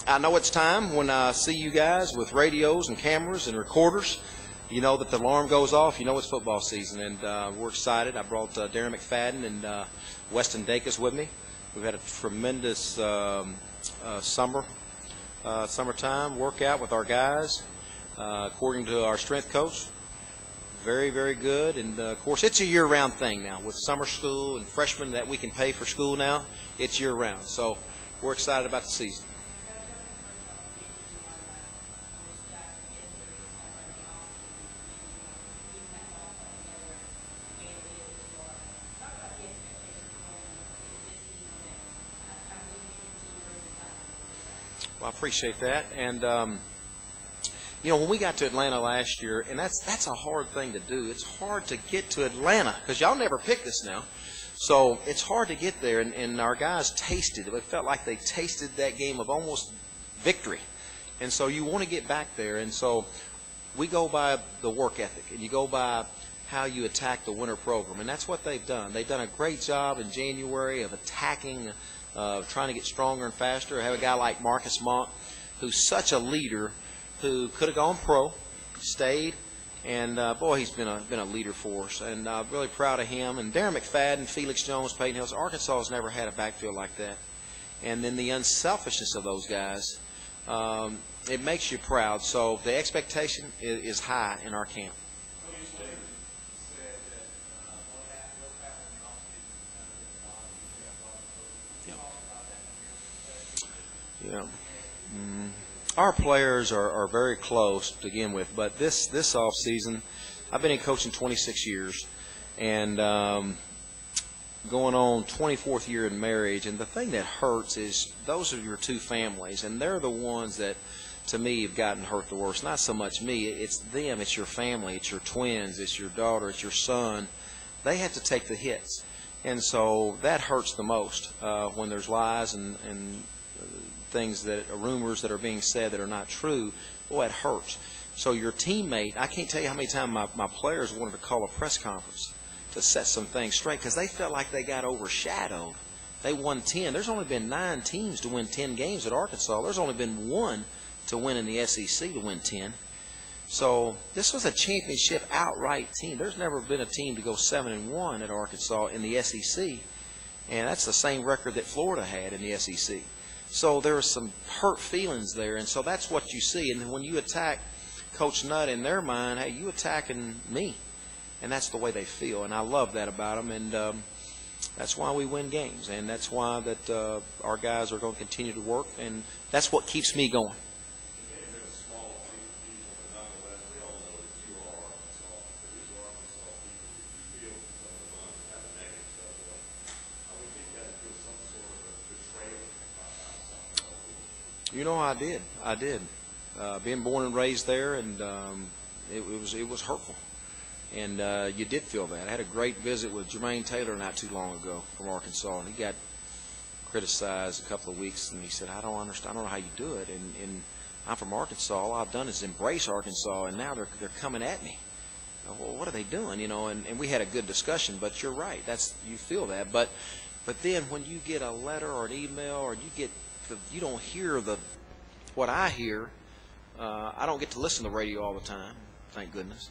I know it's time when I see you guys with radios and cameras and recorders. You know that the alarm goes off. You know it's football season, and we're excited. I brought Darren McFadden and Weston Dacus with me. We've had a tremendous summertime workout with our guys, according to our strength coach. Very, very good. And, of course, it's a year-round thing now. With summer school and freshmen that we can pay for school now, it's year-round. So we're excited about the season. Well, I appreciate that. And, you know, when we got to Atlanta last year, and that's a hard thing to do. It's hard to get to Atlanta because y'all never picked us now. So it's hard to get there, and our guys tasted it. It felt like they tasted that game of almost victory. And so you want to get back there. And so we go by the work ethic, and you go by how you attack the winter program. And that's what they've done. They've done a great job in January of attacking, trying to get stronger and faster. I have a guy like Marcus Monk, who's such a leader, who could have gone pro, stayed, and boy, he's been a leader for us, and I'm really proud of him. And Darren McFadden, Felix Jones, Peyton Hills. Arkansas has never had a backfield like that. And then the unselfishness of those guys, it makes you proud. So the expectation is high in our camp. Yeah. Our players are very close to begin with, but this off season, I've been in coaching 26 years, and going on 24th year in marriage. And the thing that hurts is those are your two families, and they're the ones that, to me, have gotten hurt the worst. Not so much me; it's them. It's your family. It's your twins. It's your daughter. It's your son. They have to take the hits, and so that hurts the most when there's lies and things that are rumors that are being said that are not true. Boy, it hurts. So your teammate, I can't tell you how many times my players wanted to call a press conference to set some things straight because they felt like they got overshadowed. They won 10. There's only been 9 teams to win 10 games at Arkansas. There's only been 1 to win in the SEC to win 10. So this was a championship outright team. There's never been a team to go 7-1 at Arkansas in the SEC, and that's the same record that Florida had in the SEC. So there are some hurt feelings there, and so that's what you see. And when you attack Coach Nutt, in their mind, hey, you attacking me, and that's the way they feel. And I love that about them, and that's why we win games, and that's why that our guys are going to continue to work, and that's what keeps me going. You know, I did. Being born and raised there, and it was hurtful, and you did feel that. I had a great visit with Jermaine Taylor not too long ago from Arkansas, and he got criticized a couple of weeks, and he said, "I don't understand. I don't know how you do it." And I'm from Arkansas. All I've done is embrace Arkansas, and now they're coming at me. Well, what are they doing? You know, and we had a good discussion. But you're right. You feel that, but then when you get a letter or an email, or you don't hear what I hear. I don't get to listen to the radio all the time, thank goodness.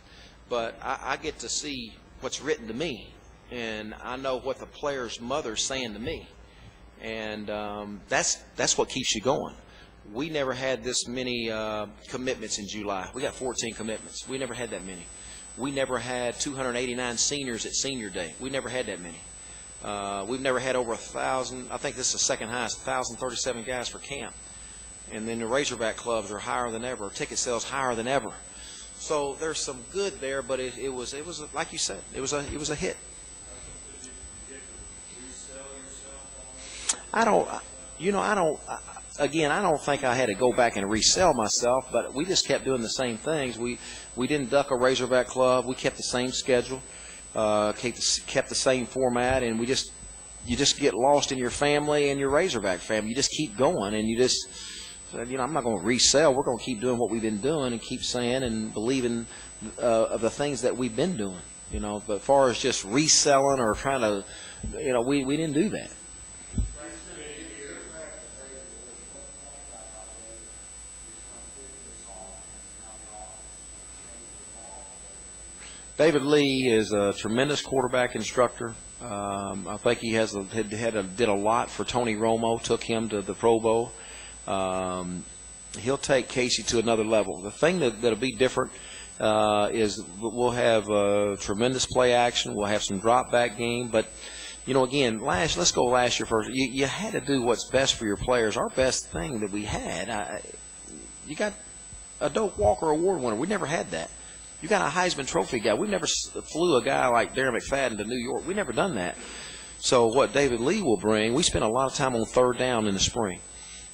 But I get to see what's written to me, and I know what the player's mother's saying to me, and that's what keeps you going. We never had this many commitments in July. We got 14 commitments. We never had that many. We never had 289 seniors at senior day. We never had that many. We've never had over 1,000. I think this is the second highest, 1,037 guys for camp. And then the Razorback clubs are higher than ever. Ticket sales higher than ever. So there's some good there, but it was like you said, it was a hit. I don't think I had to go back and resell myself, but we just kept doing the same things. We didn't duck a Razorback club. We kept the same schedule. Kept the same format, and you just get lost in your family and your Razorback family. You just keep going, and I'm not going to resell. We're going to keep doing what we've been doing and keep saying and believing of the things that we've been doing. But as far as just reselling or trying to, we didn't do that. David Lee is a tremendous quarterback instructor. I think he did a lot for Tony Romo, took him to the Pro Bowl. He'll take Casey to another level. The thing that'll be different is we'll have tremendous play action. We'll have some drop back game. But, you know, again, let's go last year first. You had to do what's best for your players. Our best thing that we had, you got a Doak Walker Award winner. We never had that. You got a Heisman Trophy guy. We never flew a guy like Darren McFadden to New York. We never done that. So what David Lee will bring, we spent a lot of time on third down in the spring.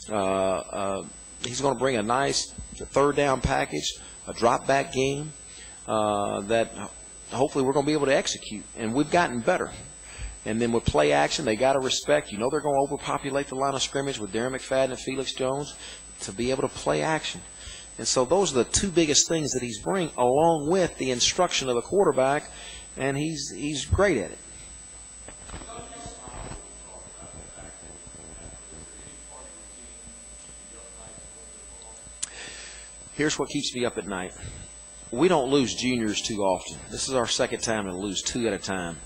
He's going to bring a nice third down package, a drop back game that hopefully we're going to be able to execute. And we've gotten better. And then with play action, they got to respect. You know they're going to overpopulate the line of scrimmage with Darren McFadden and Felix Jones to be able to play action. And so those are the two biggest things that he's bringing, along with the instruction of the quarterback, and he's great at it. Here's what keeps me up at night. We don't lose juniors too often. This is our second time to lose 2 at a time.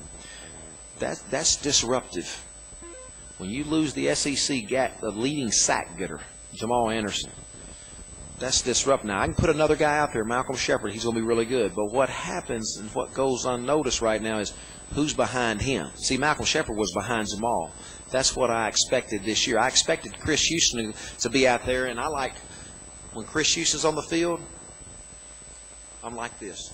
That's disruptive. When you lose the SEC the leading sack getter, Jamal Anderson, that's disruptive. Now, I can put another guy out there, Malcolm Shepard. He's going to be really good. But what happens and what goes unnoticed right now is who's behind him. See, Malcolm Shepard was behind Jamal. That's what I expected this year. I expected Chris Houston to be out there, and I like when Chris Houston's on the field, I'm like this.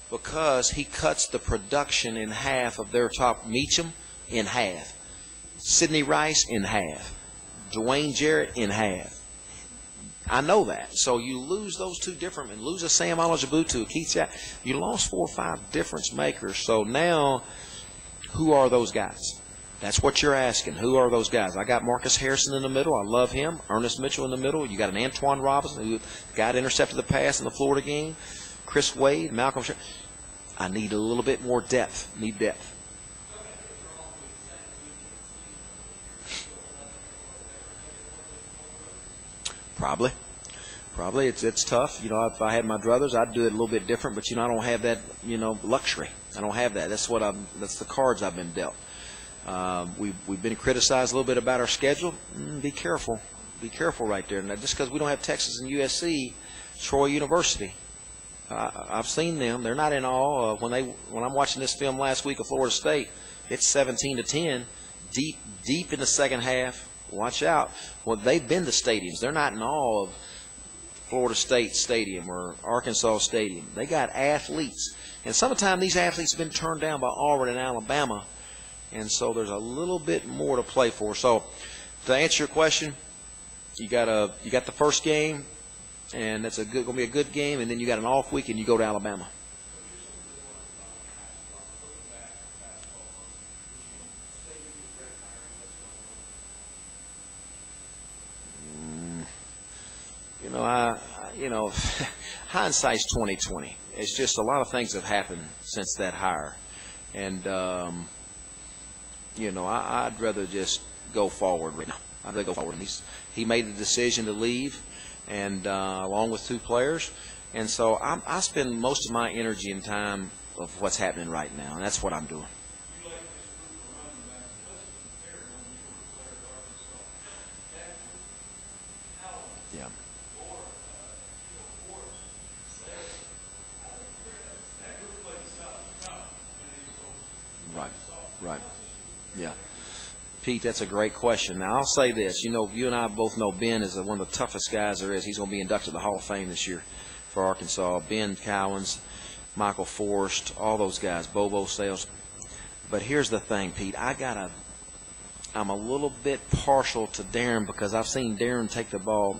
Because he cuts the production in half of their top. Meacham in half. Sidney Rice in half. Dwayne Jarrett in half. I know that. So you lose those two different men. Lose a Sam Olajubutu, Keith Jack. You lost 4 or 5 difference makers. So now, who are those guys? That's what you're asking. Who are those guys? I got Marcus Harrison in the middle. I love him. Ernest Mitchell in the middle. You got an Antoine Robinson who got intercepted the pass in the Florida game. Chris Wade, Malcolm. I need a little bit more depth. Need depth. Probably. It's tough. You know, if I had my druthers, I'd do it a little bit different. But you know, I don't have that. You know, luxury. I don't have that. That's the cards I've been dealt. We've been criticized a little bit about our schedule. Be careful. Be careful right there. Now, just because we don't have Texas and USC, Troy University. I've seen them. They're not in awe. When I'm watching this film last week of Florida State, it's 17-10, deep in the second half. Watch out. Well, they've been to stadiums. They're not in awe of Florida State Stadium or Arkansas Stadium. They got athletes. And sometimes these athletes have been turned down by Auburn and Alabama. And so there's a little bit more to play for. So to answer your question, you got the first game, and that's going to be a good game, and then you got an off week and you go to Alabama. Hindsight's 20/20. It's just a lot of things have happened since that hire, and I'd rather just go forward right now. I'd rather go forward. He made the decision to leave, and along with 2 players, and so I spend most of my energy and time of what's happening right now, and that's what I'm doing. Yeah. Right. Yeah. Pete, that's a great question. Now, I'll say this. You know, you and I both know Ben is one of the toughest guys there is. He's going to be inducted to the Hall of Fame this year for Arkansas. Ben Cowens, Michael Forrest, all those guys, Bobo Sales. But here's the thing, Pete. I'm a little bit partial to Darren because I've seen Darren take the ball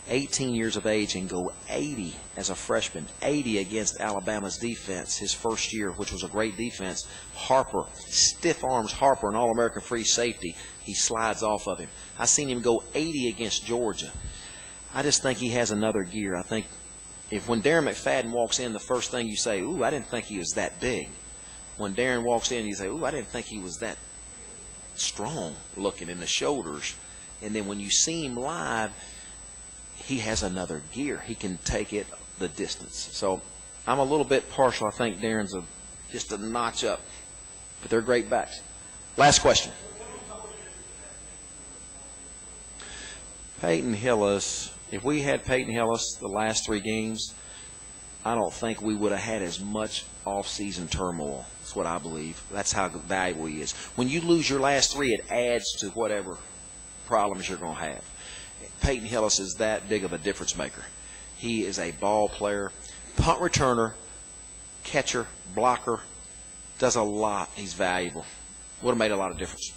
18 years of age and go 80 as a freshman, 80 against Alabama's defense his first year, which was a great defense. Harper, stiff arms Harper, an All-American free safety. He slides off of him. I seen him go 80 against Georgia. I just think he has another gear. I think when Darren McFadden walks in, the first thing you say, ooh, I didn't think he was that big. When Darren walks in, you say, ooh, I didn't think he was that strong looking in the shoulders. And then when you see him live, he has another gear. He can take it the distance. So I'm a little bit partial. I think Darren's just a notch up, but they're great backs. Last question. Peyton Hillis. If we had Peyton Hillis the last 3 games, I don't think we would have had as much off-season turmoil. That's what I believe. That's how valuable he is. When you lose your last 3, it adds to whatever problems you're going to have. Peyton Hillis is that big of a difference maker. He is a ball player, punt returner, catcher, blocker, does a lot. He's valuable. Would have made a lot of difference.